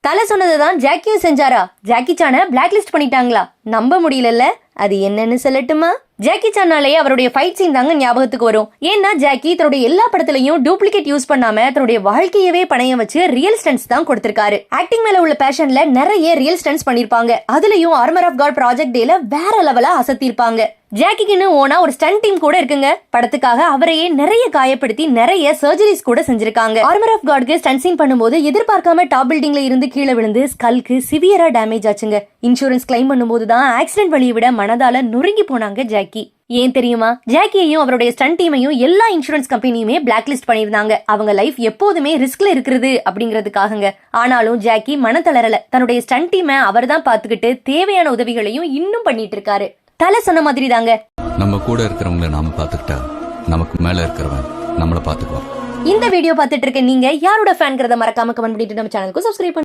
தலை சொன்னதுதான் ஜாக்கியும் செஞ்சாரா? Jackie சானை black list பண்ணிட்டாங்களா? நம்ப முடியல. அது என்னன்னு சொல்லட்டுமா? ஜாக்கி சானாலே அவருடைய ஃபைட் சீன் தாங்க ஞாபகத்துக்கு வரும். ஏன்னா ஜாக்கி தன்னுடைய எல்லா படத்துலயும் டூப்ளிகேட் யூஸ் பண்ணாம தன்னுடைய வாழ்க்கையவே பணையம் வச்சு ரியல் ஸ்டன்ட்ஸ் தான் கொடுத்திருக்காரு. ஆக்டிங் மேல உள்ள பேஷன்ல நிறைய ரியல் ஸ்டன்ட்ஸ் பண்ணிருப்பாங்க. அதுலயும் ஆர்மர் ஆஃப் காட் ப்ராஜெக்ட் டேல வேற லெவலா அசத்திருப்பாங்க. ஜாக்கிக்குன்னு ஓனா ஒரு ஸ்டன்ட் டீம் கூட இருக்குங்க. படத்துக்காக அவரையே நிறைய காயப்படுத்தி நிறைய சர்ஜரிஸ் கூட செஞ்சிருக்காங்க. ஆர்மர் ஆஃப் காட்க்கு ஸ்டன்ட் சீன் பண்ணும்போது எதிர்பார்க்காம டாப் பில்டிங்ல இருந்து கீழே விழுந்து ஸ்கல்க்கு சிவியரா டேமேஜ் ஆச்சுங்க. இன்சூரன்ஸ் கிளைம் பண்ணும்போது தான் ஆக்சிடென்ட் வழியை விட மனதால நொறுங்கி போனாங்க ஜாக்கி. ஏன் தெரியுமா? ஜாக்கியையும் அவருடைய ஸ்டன்ட் டீமையும் எல்லா இன்சூரன்ஸ் கம்பெனியுமே பிளாக் லிஸ்ட் பண்ணிருந்தாங்க. அவங்க லைஃப் எப்போதுமே ரிஸ்க்ல இருக்கிறது அப்படிங்கிறதுக்காகங்க. ஆனாலும் ஜாக்கி மன தளரல. தன்னுடைய ஸ்டன்ட் டீமை அவர் தான் பாத்துக்கிட்டு தேவையான உதவிகளையும் இன்னும் பண்ணிட்டு இருக்காரு. தலை சொன்ன மாதிரி தாங்க, நம்ம கூட இருக்கிறவங்கள நாம பாத்துக்கிட்டா நமக்கு மேல இருக்கிறவன் நம்மள பாத்துக்குவான். இந்த வீடியோ பார்த்துட்டு இருக்க நீங்க யாரோட ஃபேன்ங்கிறத மறக்காம கமெண்ட் பண்ணிட்டு நம்ம சேனலுக்கு சப்ஸ்கிரைப்